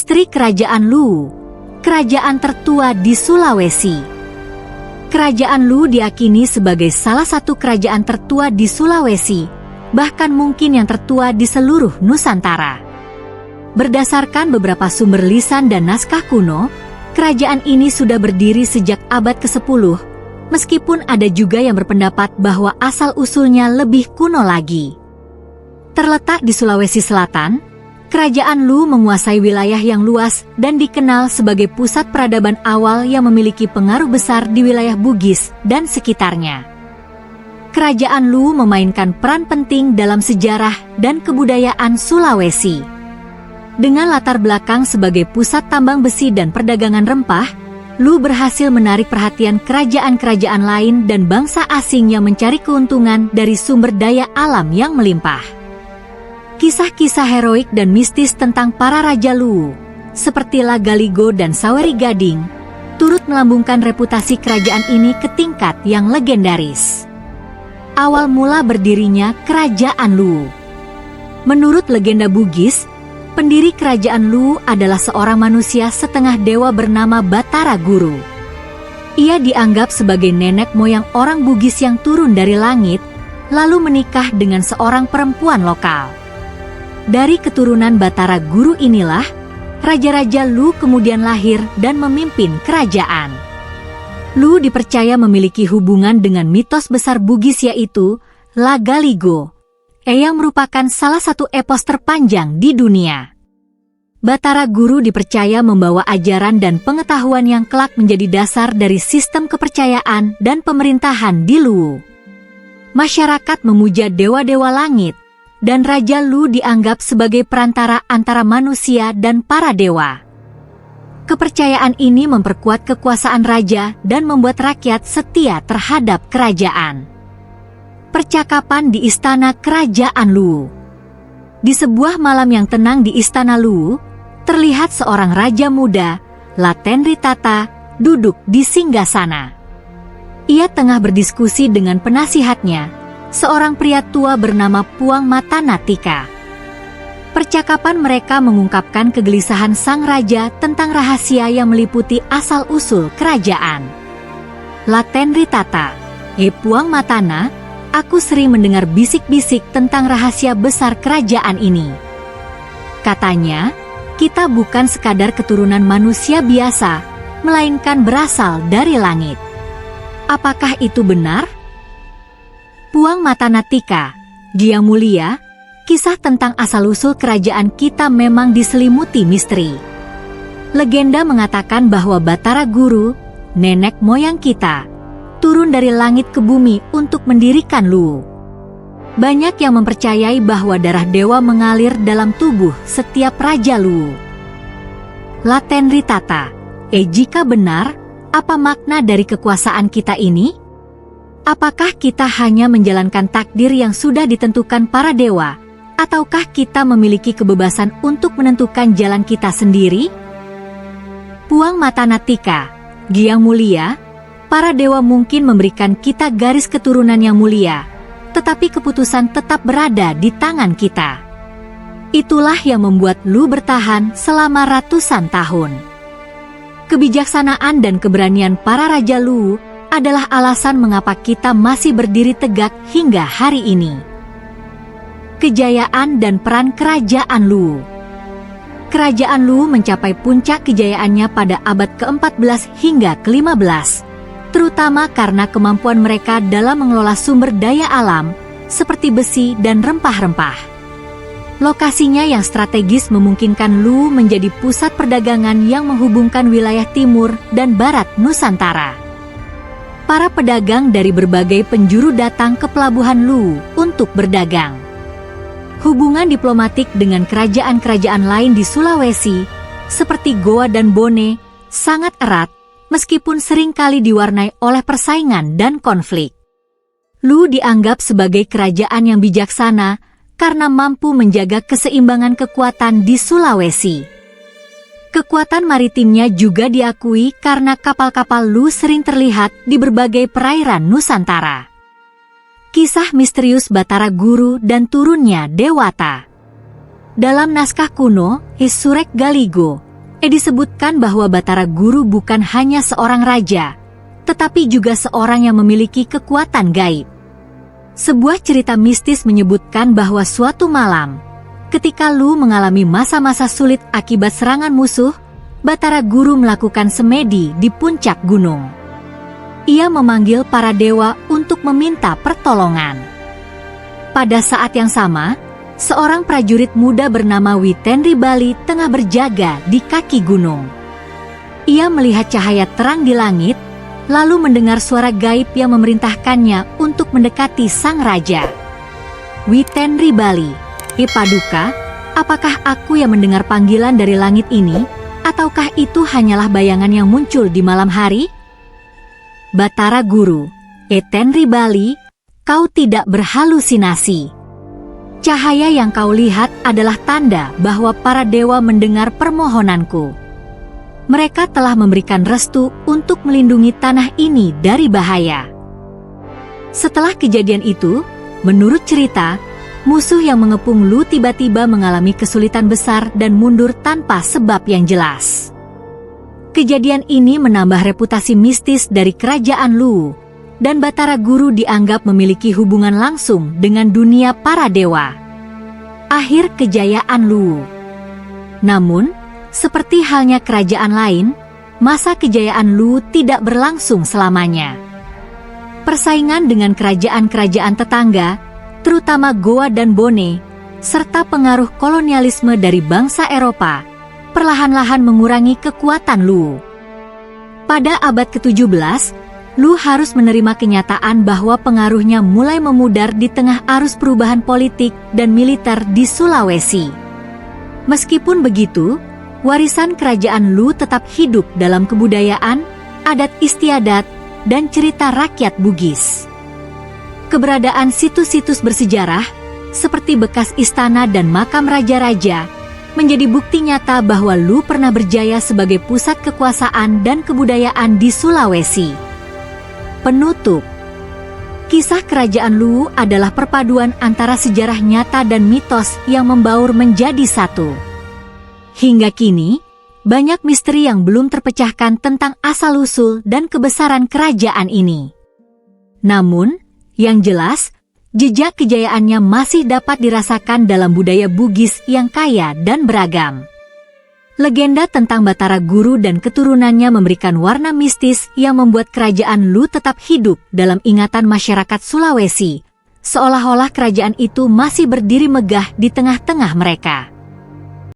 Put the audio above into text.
Misteri Kerajaan Luwu, kerajaan tertua di Sulawesi. Kerajaan Luwu diyakini sebagai salah satu kerajaan tertua di Sulawesi, bahkan mungkin yang tertua di seluruh Nusantara. Berdasarkan beberapa sumber lisan dan naskah kuno, kerajaan ini sudah berdiri sejak abad ke-10, meskipun ada juga yang berpendapat bahwa asal-usulnya lebih kuno lagi. Terletak di Sulawesi Selatan, Kerajaan Luwu menguasai wilayah yang luas dan dikenal sebagai pusat peradaban awal yang memiliki pengaruh besar di wilayah Bugis dan sekitarnya. Kerajaan Luwu memainkan peran penting dalam sejarah dan kebudayaan Sulawesi. Dengan latar belakang sebagai pusat tambang besi dan perdagangan rempah, Luwu berhasil menarik perhatian kerajaan-kerajaan lain dan bangsa asing yang mencari keuntungan dari sumber daya alam yang melimpah. Kisah-kisah heroik dan mistis tentang para Raja Luwu, seperti Lagaligo dan Saweri Gading, turut melambungkan reputasi kerajaan ini ke tingkat yang legendaris. Awal mula berdirinya Kerajaan Luwu. Menurut legenda Bugis, pendiri Kerajaan Luwu adalah seorang manusia setengah dewa bernama Batara Guru. Ia dianggap sebagai nenek moyang orang Bugis yang turun dari langit, lalu menikah dengan seorang perempuan lokal. Dari keturunan Batara Guru inilah, Raja-Raja Luwu kemudian lahir dan memimpin kerajaan. Luwu dipercaya memiliki hubungan dengan mitos besar Bugis yaitu Lagaligo, yang merupakan salah satu epos terpanjang di dunia. Batara Guru dipercaya membawa ajaran dan pengetahuan yang kelak menjadi dasar dari sistem kepercayaan dan pemerintahan di Luwu. Masyarakat memuja dewa-dewa langit, dan Raja Luwu dianggap sebagai perantara antara manusia dan para dewa. Kepercayaan ini memperkuat kekuasaan raja dan membuat rakyat setia terhadap kerajaan. Percakapan di Istana Kerajaan Luwu. Di sebuah malam yang tenang di Istana Luwu, terlihat seorang raja muda, Latendritata, duduk di singgasana. Ia tengah berdiskusi dengan penasihatnya, seorang pria tua bernama Puang Matanatika. Percakapan mereka mengungkapkan kegelisahan sang raja tentang rahasia yang meliputi asal-usul kerajaan. Latendritata, Puang Matana, aku sering mendengar bisik-bisik tentang rahasia besar kerajaan ini. Katanya, kita bukan sekadar keturunan manusia biasa, melainkan berasal dari langit. Apakah itu benar? Puang Matanatika, Yang Mulia, kisah tentang asal-usul kerajaan kita memang diselimuti misteri. Legenda mengatakan bahwa Batara Guru, nenek moyang kita, turun dari langit ke bumi untuk mendirikan Luwu. Banyak yang mempercayai bahwa darah dewa mengalir dalam tubuh setiap Raja Luwu. Latendritata, jika benar, apa makna dari kekuasaan kita ini? Apakah kita hanya menjalankan takdir yang sudah ditentukan para dewa, ataukah kita memiliki kebebasan untuk menentukan jalan kita sendiri? Puang Matanatika, Yang Mulia, para dewa mungkin memberikan kita garis keturunan yang mulia, tetapi keputusan tetap berada di tangan kita. Itulah yang membuat Luwu bertahan selama ratusan tahun. Kebijaksanaan dan keberanian para Raja Luwu adalah alasan mengapa kita masih berdiri tegak hingga hari ini. Kejayaan dan peran Kerajaan Luwu. Kerajaan Luwu mencapai puncak kejayaannya pada abad ke-14 hingga ke-15, terutama karena kemampuan mereka dalam mengelola sumber daya alam, seperti besi dan rempah-rempah. Lokasinya yang strategis memungkinkan Luwu menjadi pusat perdagangan yang menghubungkan wilayah timur dan barat Nusantara. Para pedagang dari berbagai penjuru datang ke pelabuhan Luwu untuk berdagang. Hubungan diplomatik dengan kerajaan-kerajaan lain di Sulawesi, seperti Goa dan Bone, sangat erat, meskipun seringkali diwarnai oleh persaingan dan konflik. Luwu dianggap sebagai kerajaan yang bijaksana karena mampu menjaga keseimbangan kekuatan di Sulawesi. Kekuatan maritimnya juga diakui karena kapal-kapal Luwu sering terlihat di berbagai perairan Nusantara. Kisah misterius Batara Guru dan turunnya Dewata. Dalam naskah kuno, Surek Galigo, Disebutkan bahwa Batara Guru bukan hanya seorang raja, tetapi juga seorang yang memiliki kekuatan gaib. Sebuah cerita mistis menyebutkan bahwa suatu malam, ketika Lu mengalami masa-masa sulit akibat serangan musuh, Batara Guru melakukan semedi di puncak gunung. Ia memanggil para dewa untuk meminta pertolongan. Pada saat yang sama, seorang prajurit muda bernama Witenribali tengah berjaga di kaki gunung. Ia melihat cahaya terang di langit, lalu mendengar suara gaib yang memerintahkannya untuk mendekati sang raja. Witenribali, Paduka, apakah aku yang mendengar panggilan dari langit ini, ataukah itu hanyalah bayangan yang muncul di malam hari? Batara Guru, Witenribali, kau tidak berhalusinasi. Cahaya yang kau lihat adalah tanda bahwa para dewa mendengar permohonanku. Mereka telah memberikan restu untuk melindungi tanah ini dari bahaya. Setelah kejadian itu, menurut cerita, musuh yang mengepung Lu tiba-tiba mengalami kesulitan besar dan mundur tanpa sebab yang jelas. Kejadian ini menambah reputasi mistis dari kerajaan Lu, dan Batara Guru dianggap memiliki hubungan langsung dengan dunia para dewa. Akhir kejayaan Lu. Namun, seperti halnya kerajaan lain, masa kejayaan Lu tidak berlangsung selamanya. Persaingan dengan kerajaan-kerajaan tetangga, terutama Goa dan Bone, serta pengaruh kolonialisme dari bangsa Eropa, perlahan-lahan mengurangi kekuatan Lu. Pada abad ke-17, Lu harus menerima kenyataan bahwa pengaruhnya mulai memudar di tengah arus perubahan politik dan militer di Sulawesi. Meskipun begitu, warisan kerajaan Lu tetap hidup dalam kebudayaan, adat istiadat, dan cerita rakyat Bugis. Keberadaan situs-situs bersejarah, seperti bekas istana dan makam raja-raja, menjadi bukti nyata bahwa Lu pernah berjaya sebagai pusat kekuasaan dan kebudayaan di Sulawesi. Penutup. Kisah kerajaan Lu adalah perpaduan antara sejarah nyata dan mitos yang membaur menjadi satu. Hingga kini, banyak misteri yang belum terpecahkan tentang asal-usul dan kebesaran kerajaan ini. Namun, yang jelas, jejak kejayaannya masih dapat dirasakan dalam budaya Bugis yang kaya dan beragam. Legenda tentang Batara Guru dan keturunannya memberikan warna mistis yang membuat kerajaan Lu tetap hidup dalam ingatan masyarakat Sulawesi, seolah-olah kerajaan itu masih berdiri megah di tengah-tengah mereka.